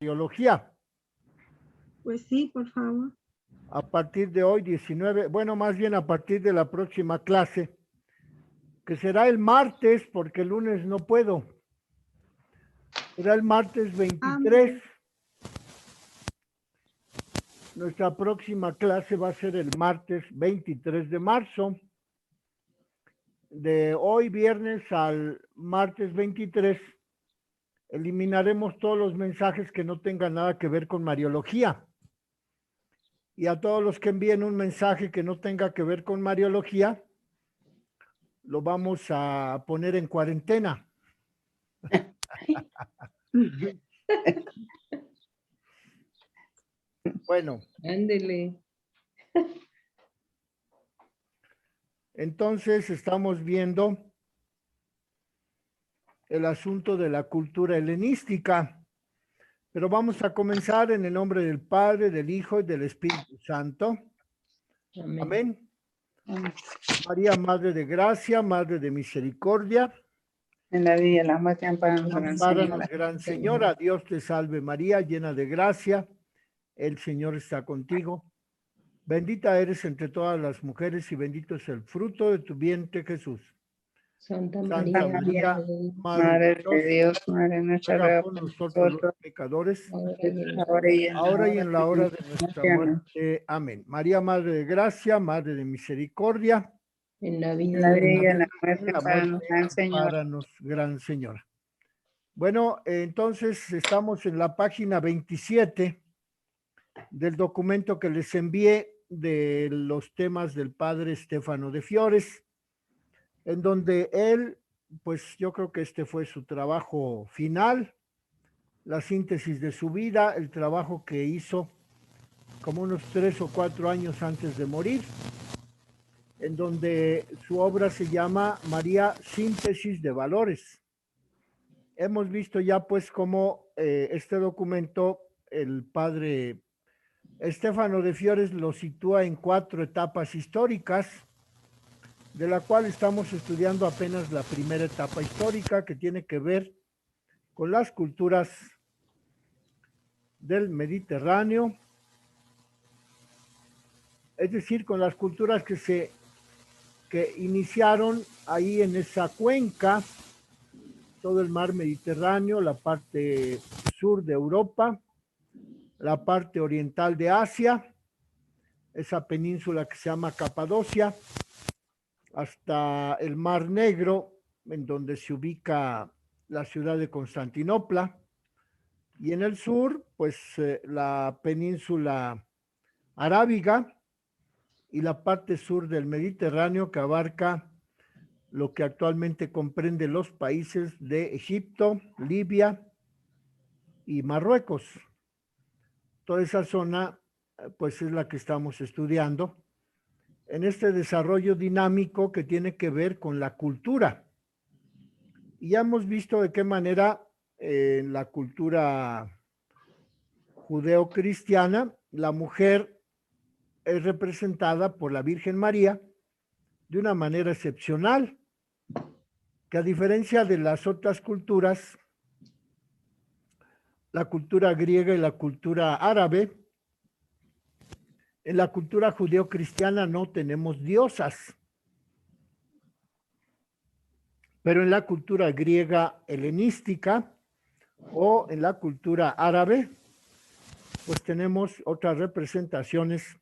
biología. Pues sí, por favor. A partir de hoy, 19, bueno, más bien a partir de la próxima clase, que será el martes, porque el lunes no puedo. Será el martes 23. Nuestra próxima clase va a ser el martes 23 de marzo. De hoy viernes al martes 23, eliminaremos todos los mensajes que no tengan nada que ver con Mariología. Y a todos los que envíen un mensaje que no tenga que ver con Mariología, lo vamos a poner en cuarentena. Bueno. Ándele. Entonces estamos viendo el asunto de la cultura helenística. Pero vamos a comenzar en el nombre del Padre, del Hijo y del Espíritu Santo. Amén. Amén. María, Madre de Gracia, Madre de Misericordia. En la vida, la muerte, ampáranos, Gran Señora. Dios te salve María, llena de gracia. El Señor está contigo. Bendita eres entre todas las mujeres y bendito es el fruto de tu vientre, Jesús. Santa María, Madre de Dios, Madre nuestra, ruega por por nosotros los nosotros, pecadores, ahora y en la hora de nuestra muerte. Amén. María, Madre de Gracia, Madre de Misericordia. En la en la vida y en la muerte, ampáranos, Gran Señora. Bueno, entonces estamos en la página 27 del documento que les envié de los temas del padre Estéfano de Fiores, en donde él, pues yo creo que este fue su trabajo final, la síntesis de su vida, el trabajo que hizo como unos 3 o 4 años antes de morir, en donde su obra se llama María, Síntesis de Valores. Hemos visto ya pues cómo este documento, el padre Estéfano de Fiores lo sitúa en 4 etapas históricas, de la cual estamos estudiando apenas la primera etapa histórica, que tiene que ver con las culturas del Mediterráneo, es decir, con las culturas que iniciaron ahí en esa cuenca, todo el mar Mediterráneo, la parte sur de Europa, la parte oriental de Asia, esa península que se llama Capadocia, hasta el Mar Negro, en donde se ubica la ciudad de Constantinopla, y en el sur, pues la península arábiga y la parte sur del Mediterráneo, que abarca lo que actualmente comprende los países de Egipto, Libia y Marruecos. Toda esa zona, pues es la que estamos estudiando en este desarrollo dinámico que tiene que ver con la cultura. Y ya hemos visto de qué manera en la cultura judeocristiana la mujer es representada por la Virgen María de una manera excepcional, que a diferencia de las otras culturas, la cultura griega y la cultura árabe, en la cultura judeocristiana no tenemos diosas, pero en la cultura griega helenística o en la cultura árabe, pues tenemos otras representaciones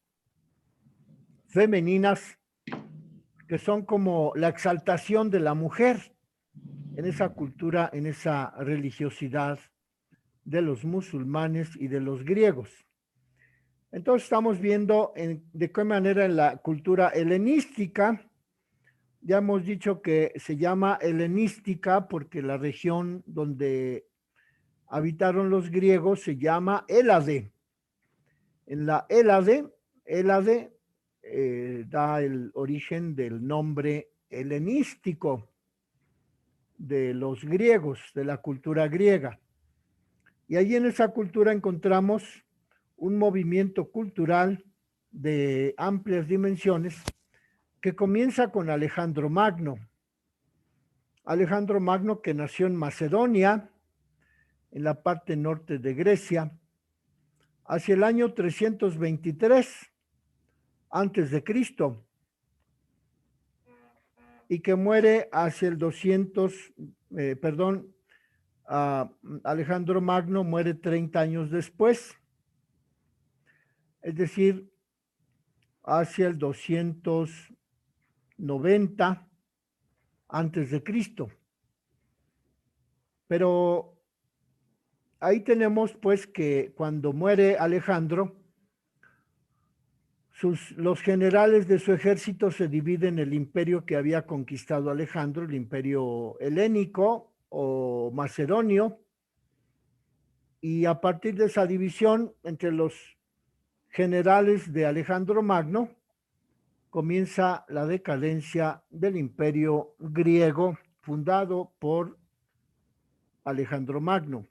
femeninas que son como la exaltación de la mujer en esa cultura, en esa religiosidad de los musulmanes y de los griegos. Entonces estamos viendo de qué manera en la cultura helenística, ya hemos dicho que se llama helenística porque la región donde habitaron los griegos se llama Hélade. En la Hélade da el origen del nombre helenístico de los griegos, de la cultura griega. Y allí en esa cultura encontramos un movimiento cultural de amplias dimensiones que comienza con Alejandro Magno. Alejandro Magno, que nació en Macedonia, en la parte norte de Grecia, hacia el año 323 antes de Cristo, y que muere hacia el 200, Alejandro Magno muere 30 años después, es decir, hacia el 290 antes de Cristo. Pero ahí tenemos pues que cuando muere Alejandro, los generales de su ejército se dividen en el imperio que había conquistado Alejandro, el imperio helénico o macedonio, y a partir de esa división entre los generales de Alejandro Magno, comienza la decadencia del imperio griego fundado por Alejandro Magno.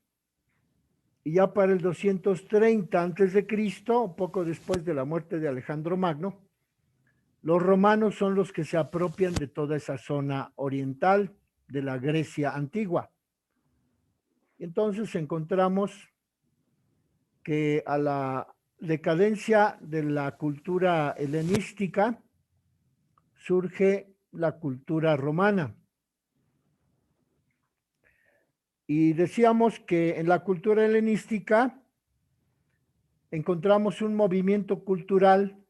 Y ya para el 230 a.C., poco después de la muerte de Alejandro Magno, los romanos son los que se apropian de toda esa zona oriental de la Grecia antigua. Entonces encontramos que a la decadencia de la cultura helenística surge la cultura romana. Y decíamos que en la cultura helenística encontramos un movimiento cultural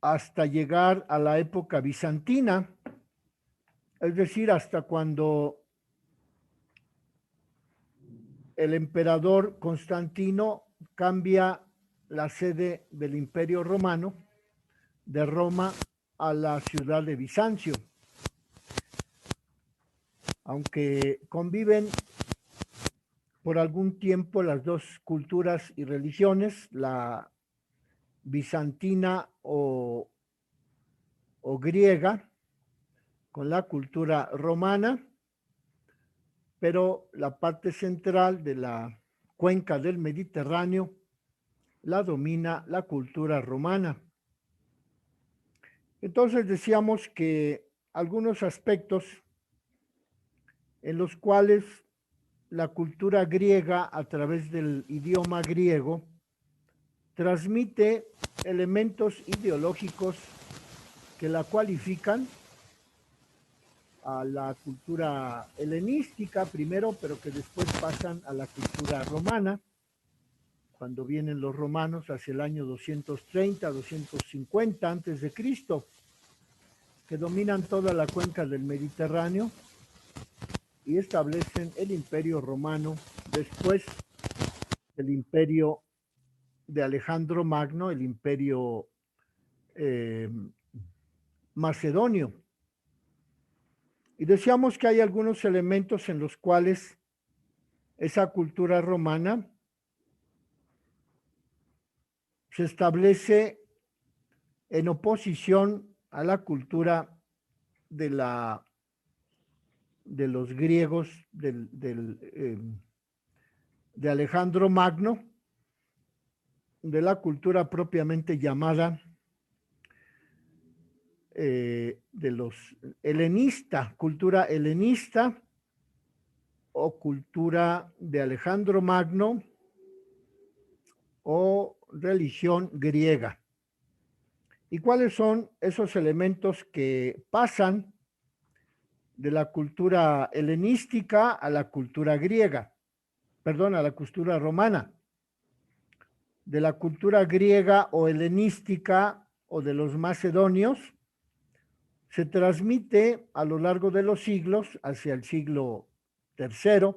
hasta llegar a la época bizantina, es decir, hasta cuando el emperador Constantino cambia la sede del Imperio Romano de Roma a la ciudad de Bizancio. Aunque conviven por algún tiempo las dos culturas y religiones, la bizantina o griega con la cultura romana, pero la parte central de la cuenca del Mediterráneo la domina la cultura romana. Entonces decíamos que algunos aspectos en los cuales la cultura griega, a través del idioma griego, transmite elementos ideológicos que la cualifican a la cultura helenística primero, pero que después pasan a la cultura romana, cuando vienen los romanos hacia el año 230, 250 antes de Cristo, que dominan toda la cuenca del Mediterráneo y establecen el imperio romano después del imperio de Alejandro Magno, el imperio macedonio. Y decíamos que hay algunos elementos en los cuales esa cultura romana se establece en oposición a la cultura de los griegos de Alejandro Magno, de la cultura propiamente llamada de los helenista, cultura helenista o cultura de Alejandro Magno o religión griega. ¿Y cuáles son esos elementos que pasan de la cultura helenística a la cultura griega? Perdón, a la cultura romana. De la cultura griega o helenística o de los macedonios se transmite a lo largo de los siglos, hacia el siglo III.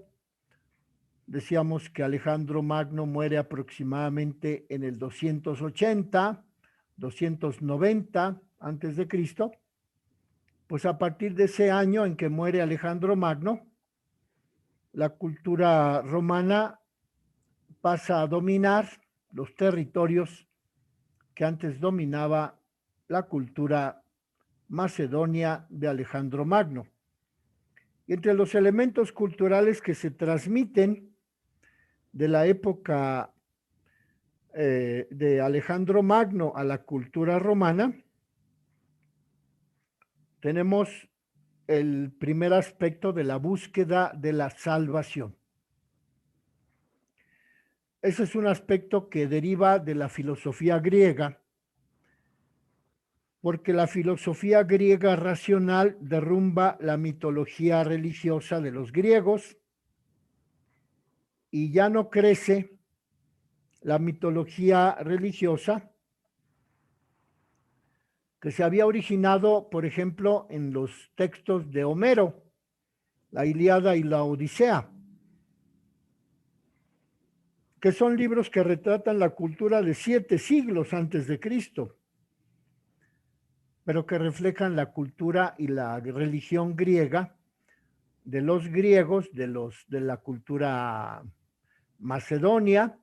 Decíamos que Alejandro Magno muere aproximadamente en el 280, 290 antes de Cristo. Pues a partir de ese año en que muere Alejandro Magno, la cultura romana pasa a dominar los territorios que antes dominaba la cultura macedonia de Alejandro Magno. Y entre los elementos culturales que se transmiten de la época de Alejandro Magno a la cultura romana, tenemos el primer aspecto de la búsqueda de la salvación. Ese es un aspecto que deriva de la filosofía griega, porque la filosofía griega racional derrumba la mitología religiosa de los griegos y ya no crece la mitología religiosa que se había originado, por ejemplo, en los textos de Homero, la Ilíada y la Odisea, que son libros que retratan la cultura de 7 siglos antes de Cristo, pero que reflejan la cultura y la religión griega de los griegos, de la cultura macedonia,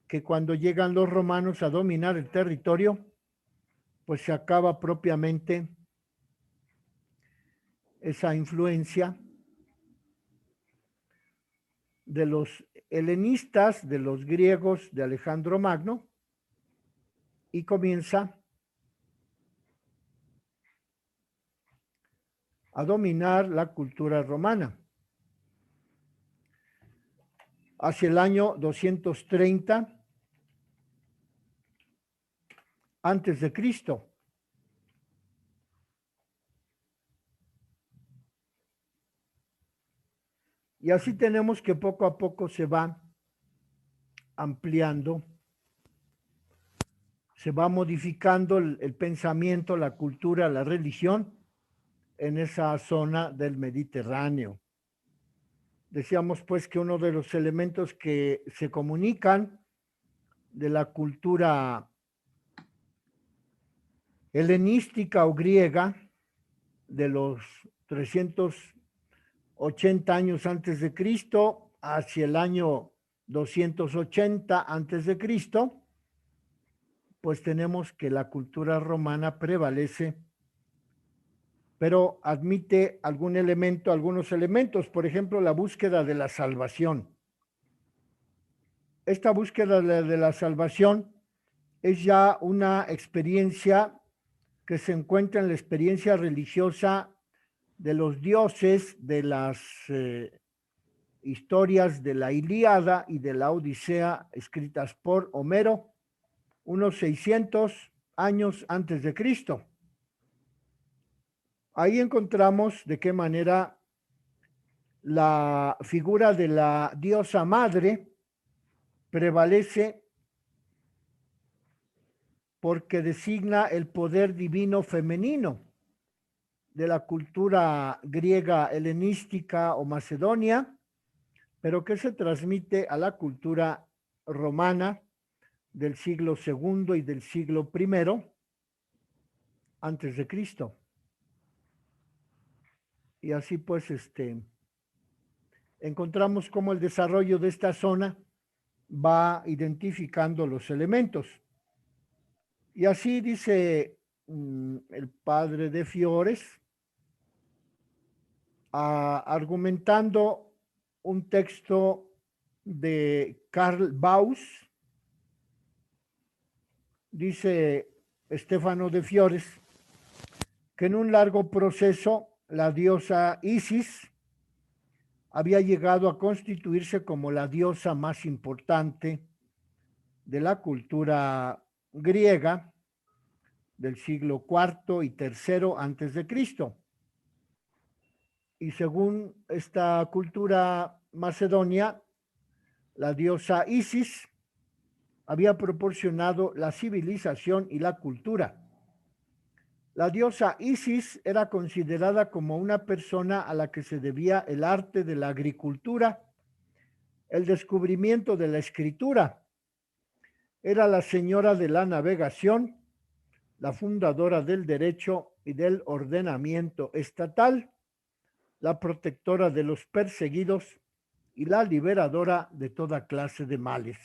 que cuando llegan los romanos a dominar el territorio, pues se acaba propiamente esa influencia de los helenistas, de los griegos de Alejandro Magno, y comienza a dominar la cultura romana. Hacia el año 230 antes de Cristo. Y así tenemos que poco a poco se va ampliando, se va modificando el pensamiento, la cultura, la religión en esa zona del Mediterráneo. Decíamos pues que uno de los elementos que se comunican de la cultura helenística o griega de los 380 años antes de Cristo hacia el año 280 antes de Cristo, pues tenemos que la cultura romana prevalece, pero admite algunos elementos, por ejemplo, la búsqueda de la salvación. Esta búsqueda de la salvación es ya una experiencia que se encuentra en la experiencia religiosa de los dioses de las historias de la Ilíada y de la Odisea escritas por Homero, unos 600 años antes de Cristo. Ahí encontramos de qué manera la figura de la diosa madre prevalece porque designa el poder divino femenino de la cultura griega helenística o macedonia, pero que se transmite a la cultura romana del siglo II y del siglo I antes de Cristo. Y así pues encontramos cómo el desarrollo de esta zona va identificando los elementos. Y así dice el padre de Fiores, argumentando un texto de Karl Baus, dice Stefano de Fiores, que en un largo proceso la diosa Isis había llegado a constituirse como la diosa más importante de la cultura griega del siglo IV y III antes de Cristo. Y según esta cultura macedonia, la diosa Isis había proporcionado la civilización y la cultura. La diosa Isis era considerada como una persona a la que se debía el arte de la agricultura, el descubrimiento de la escritura. Era la señora de la navegación, la fundadora del derecho y del ordenamiento estatal, la protectora de los perseguidos y la liberadora de toda clase de males.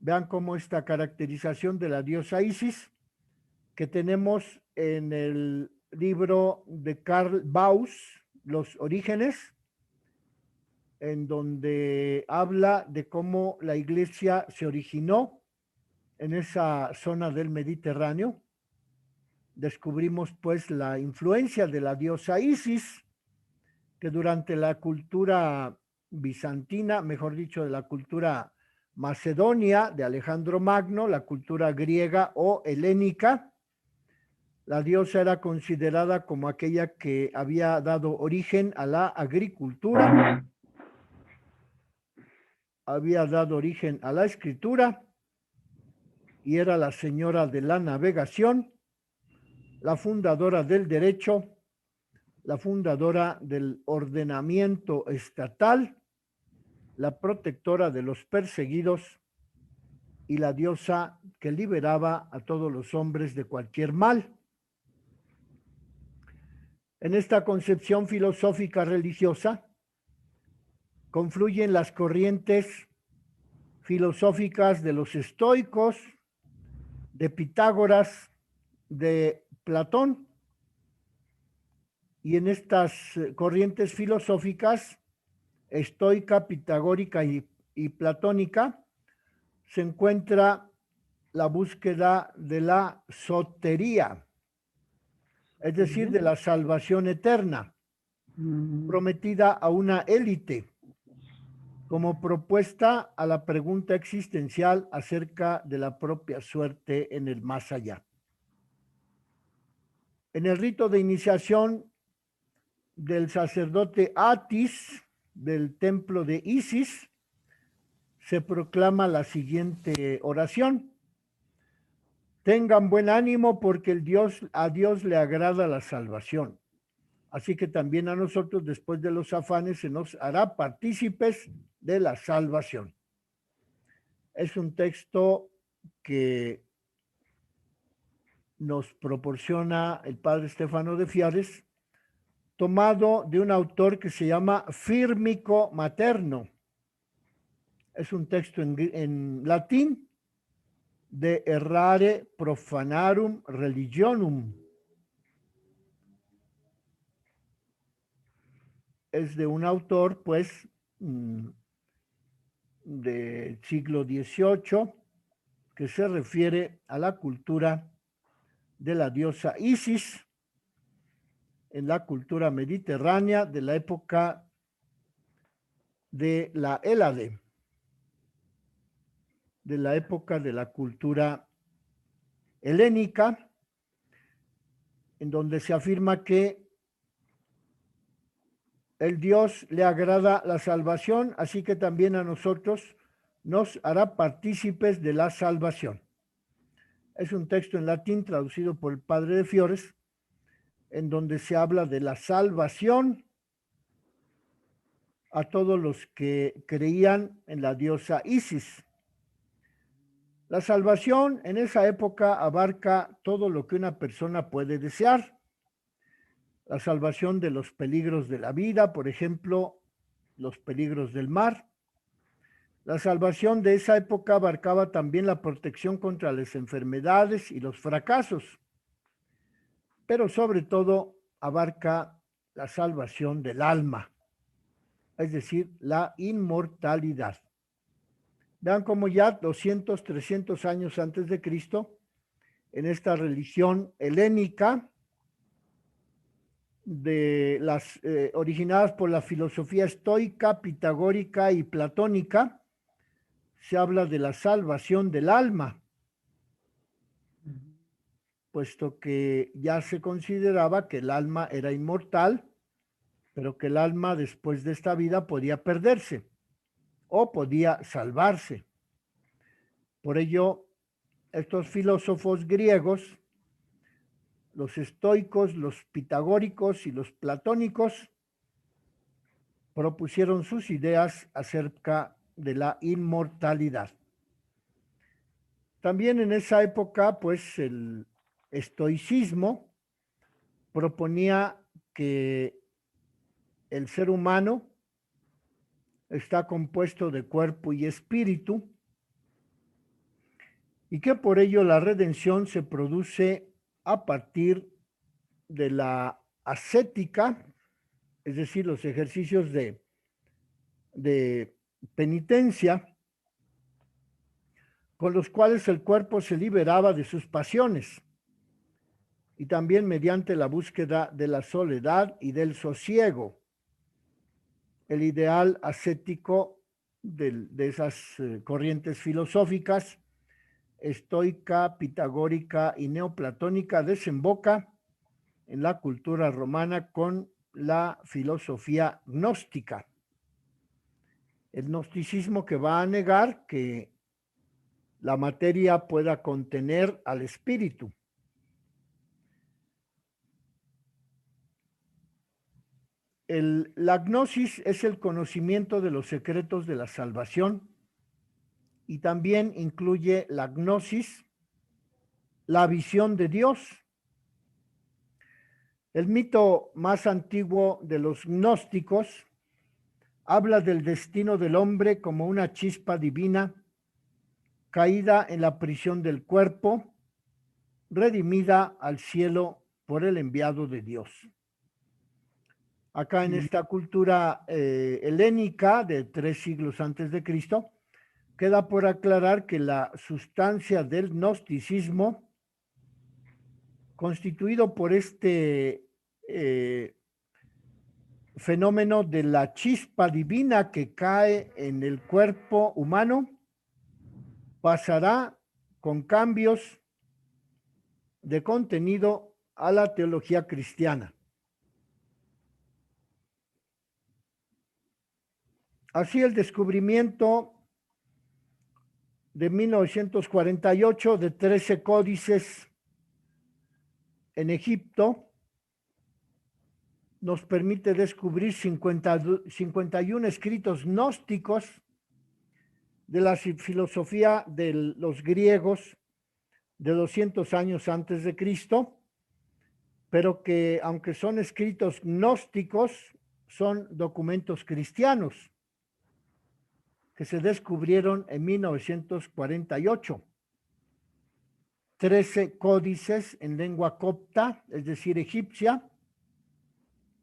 Vean cómo esta caracterización de la diosa Isis que tenemos en el libro de Karl Baus, Los Orígenes, en donde habla de cómo la iglesia se originó en esa zona del Mediterráneo descubrimos pues la influencia de la diosa Isis, que durante la cultura bizantina, mejor dicho, de la cultura macedonia de Alejandro Magno, la cultura griega o helénica, la diosa era considerada como aquella que había dado origen a la agricultura, había dado origen a la escritura y era la señora de la navegación, la fundadora del derecho, la fundadora del ordenamiento estatal, la protectora de los perseguidos y la diosa que liberaba a todos los hombres de cualquier mal. En esta concepción filosófica religiosa confluyen las corrientes filosóficas de los estoicos, de Pitágoras, de Platón, y en estas corrientes filosóficas, estoica, pitagórica y platónica, se encuentra la búsqueda de la sotería, es decir, de la salvación eterna, prometida a una élite, como propuesta a la pregunta existencial acerca de la propia suerte en el más allá. En el rito de iniciación del sacerdote Atis del templo de Isis, se proclama la siguiente oración: tengan buen ánimo porque a Dios le agrada la salvación. Así que también a nosotros, después de los afanes, se nos hará partícipes de la salvación. Es un texto que nos proporciona el padre Stefano de Fiares, tomado de un autor que se llama Firmico Materno. Es un texto en latín, de Errare Profanarum Religionum. Es de un autor, pues, del siglo XVIII, que se refiere a la cultura de la diosa Isis en la cultura mediterránea de la época de la Hélade, de la época de la cultura helénica, en donde se afirma que el Dios le agrada la salvación, así que también a nosotros nos hará partícipes de la salvación. Es un texto en latín traducido por el padre de Fiores, en donde se habla de la salvación a todos los que creían en la diosa Isis. La salvación en esa época abarca todo lo que una persona puede desear. La salvación de los peligros de la vida, por ejemplo, los peligros del mar. La salvación de esa época abarcaba también la protección contra las enfermedades y los fracasos, pero sobre todo abarca la salvación del alma, es decir, la inmortalidad. Vean cómo ya 200, 300 años antes de Cristo, en esta religión helénica, de las originadas por la filosofía estoica, pitagórica y platónica, se habla de la salvación del alma, puesto que ya se consideraba que el alma era inmortal, pero que el alma después de esta vida podía perderse o podía salvarse. Por ello, estos filósofos griegos, los estoicos, los pitagóricos y los platónicos, propusieron sus ideas acerca de la inmortalidad. También en esa época, pues, el estoicismo proponía que el ser humano está compuesto de cuerpo y espíritu y que por ello la redención se produce a partir de la ascética, es decir, los ejercicios de penitencia, con los cuales el cuerpo se liberaba de sus pasiones y también mediante la búsqueda de la soledad y del sosiego. El ideal ascético de esas corrientes filosóficas, estoica, pitagórica y neoplatónica, desemboca en la cultura romana con la filosofía gnóstica. El gnosticismo que va a negar que la materia pueda contener al espíritu. La gnosis es el conocimiento de los secretos de la salvación y también incluye la gnosis, la visión de Dios. El mito más antiguo de los gnósticos habla del destino del hombre como una chispa divina caída en la prisión del cuerpo, redimida al cielo por el enviado de Dios. Acá en esta cultura helénica de 3 siglos antes de Cristo, queda por aclarar que la sustancia del gnosticismo, constituido por este fenómeno de la chispa divina que cae en el cuerpo humano, pasará con cambios de contenido a la teología cristiana. Así, el descubrimiento de 1948 de 13 códices en Egipto nos permite descubrir 51 escritos gnósticos de la filosofía de los griegos de 200 años antes de Cristo, pero que, aunque son escritos gnósticos, son documentos cristianos que se descubrieron en 1948. 13 códices en lengua copta, es decir, egipcia,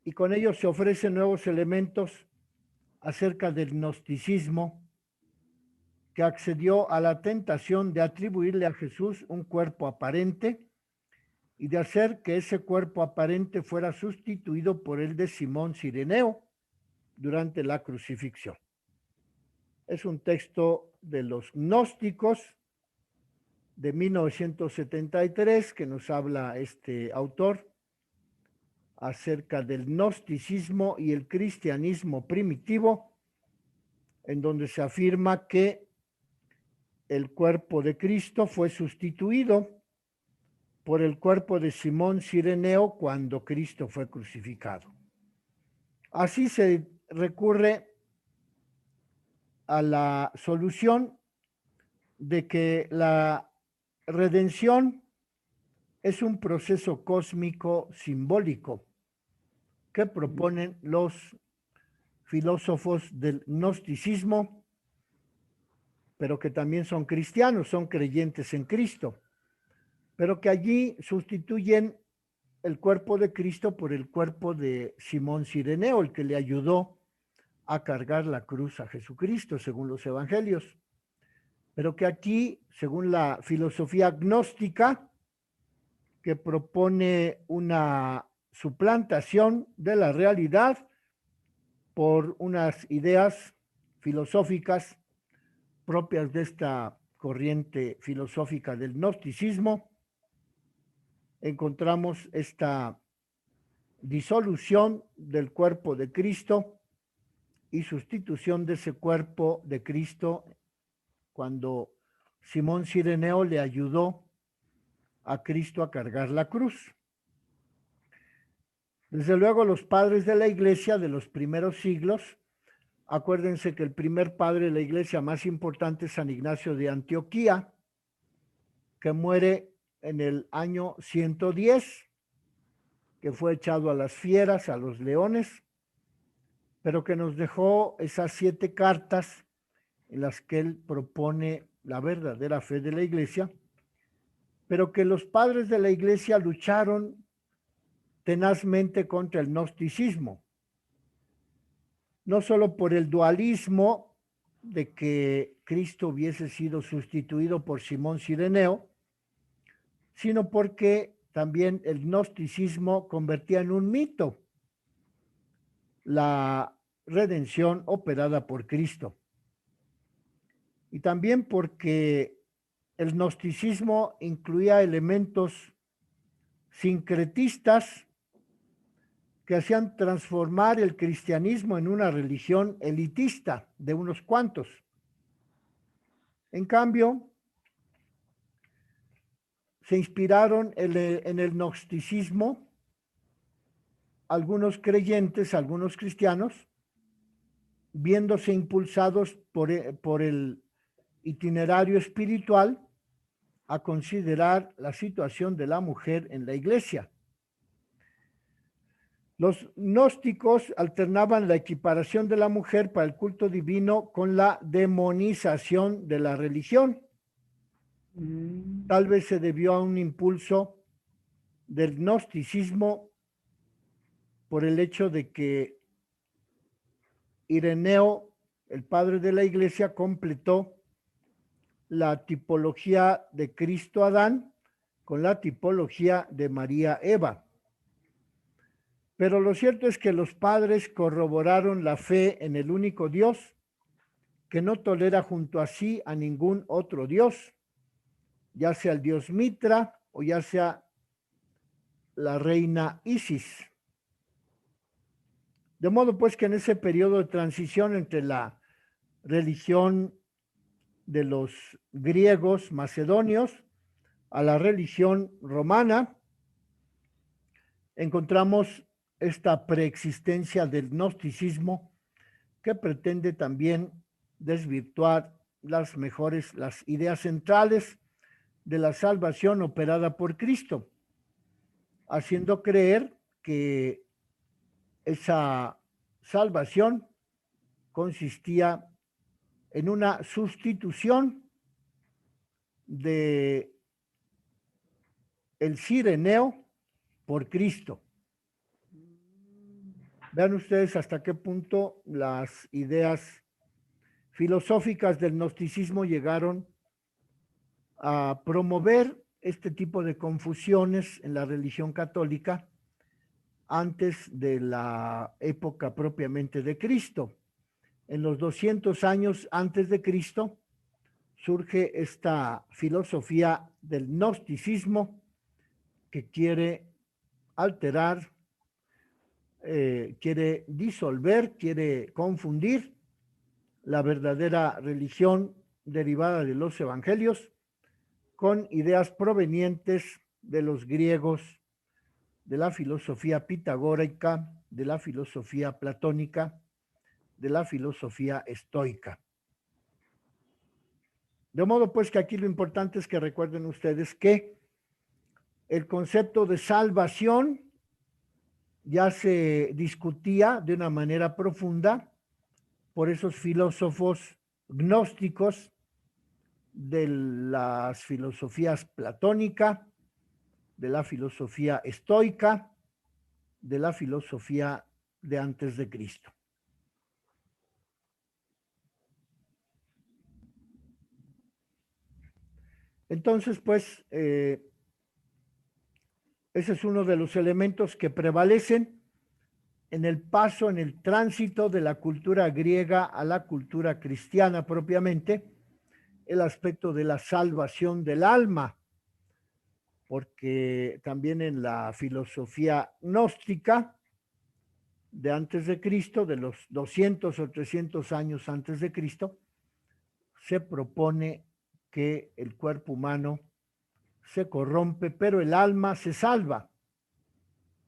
y con ellos se ofrecen nuevos elementos acerca del gnosticismo, que accedió a la tentación de atribuirle a Jesús un cuerpo aparente y de hacer que ese cuerpo aparente fuera sustituido por el de Simón Cireneo durante la crucifixión. Es un texto de los gnósticos de 1973 que nos habla este autor acerca del gnosticismo y el cristianismo primitivo, en donde se afirma que el cuerpo de Cristo fue sustituido por el cuerpo de Simón Cireneo cuando Cristo fue crucificado. Así se recurre a la solución de que la redención es un proceso cósmico simbólico que proponen los filósofos del gnosticismo, pero que también son cristianos, son creyentes en Cristo, pero que allí sustituyen el cuerpo de Cristo por el cuerpo de Simón Cireneo, el que le ayudó a cargar la cruz a Jesucristo, según los evangelios. Pero que aquí, según la filosofía gnóstica, que propone una suplantación de la realidad por unas ideas filosóficas propias de esta corriente filosófica del gnosticismo, encontramos esta disolución del cuerpo de Cristo y sustitución de ese cuerpo de Cristo cuando Simón Cireneo le ayudó a Cristo a cargar la cruz. Desde luego, los padres de la iglesia de los primeros siglos, acuérdense que el primer padre de la iglesia más importante es San Ignacio de Antioquía, que muere en el año 110, que fue echado a las fieras, a los leones, pero que nos dejó esas 7 cartas en las que él propone la verdadera fe de la iglesia, pero que los padres de la iglesia lucharon tenazmente contra el gnosticismo, no solo por el dualismo de que Cristo hubiese sido sustituido por Simón Cireneo, sino porque también el gnosticismo convertía en un mito la redención operada por Cristo. Y también porque el gnosticismo incluía elementos sincretistas que hacían transformar el cristianismo en una religión elitista de unos cuantos. En cambio, se inspiraron en el gnosticismo algunos creyentes, algunos cristianos, viéndose impulsados por el itinerario espiritual a considerar la situación de la mujer en la iglesia. Los gnósticos alternaban la equiparación de la mujer para el culto divino con la demonización de la religión. Tal vez se debió a un impulso del gnosticismo por el hecho de que Ireneo, el padre de la iglesia, completó la tipología de Cristo Adán con la tipología de María Eva. Pero lo cierto es que los padres corroboraron la fe en el único Dios, que no tolera junto a sí a ningún otro Dios, ya sea el Dios Mitra o ya sea la reina Isis. De modo pues que en ese periodo de transición entre la religión de los griegos macedonios a la religión romana, encontramos esta preexistencia del gnosticismo que pretende también desvirtuar las ideas centrales de la salvación operada por Cristo, haciendo creer que esa salvación consistía en una sustitución de el cireneo por Cristo. Vean ustedes hasta qué punto las ideas filosóficas del gnosticismo llegaron a promover este tipo de confusiones en la religión católica antes de la época propiamente de Cristo. En los 200 años antes de Cristo surge esta filosofía del gnosticismo que quiere alterar, quiere disolver, quiere confundir la verdadera religión derivada de los evangelios con ideas provenientes de los griegos, de la filosofía pitagórica, de la filosofía platónica, de la filosofía estoica. De modo pues que aquí lo importante es que recuerden ustedes que el concepto de salvación ya se discutía de una manera profunda por esos filósofos gnósticos de las filosofías platónica, de la filosofía estoica, de la filosofía de antes de Cristo. Entonces, pues, ese es uno de los elementos que prevalecen en el paso, en el tránsito de la cultura griega a la cultura cristiana propiamente, el aspecto de la salvación del alma, porque también en la filosofía gnóstica de antes de Cristo, de los 200 o 300 años antes de Cristo, se propone que el cuerpo humano se corrompe, pero el alma se salva.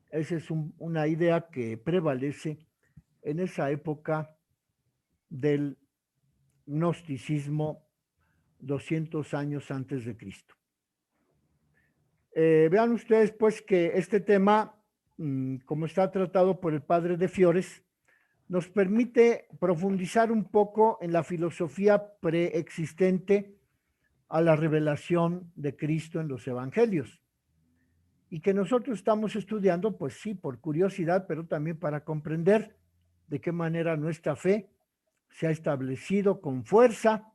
Esa es una idea que prevalece en esa época del gnosticismo 200 años antes de Cristo. Vean ustedes pues que este tema, como está tratado por el padre de Fiores, nos permite profundizar un poco en la filosofía preexistente a la revelación de Cristo en los evangelios. Y que nosotros estamos estudiando, pues sí, por curiosidad, pero también para comprender de qué manera nuestra fe se ha establecido con fuerza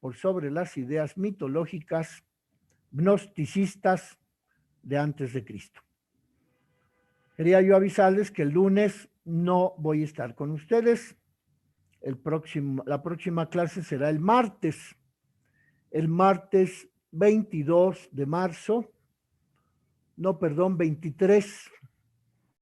por sobre las ideas mitológicas, gnosticistas, de antes de Cristo. Quería yo avisarles que el lunes no voy a estar con ustedes. La próxima clase será el martes 22 de marzo, no, perdón, 23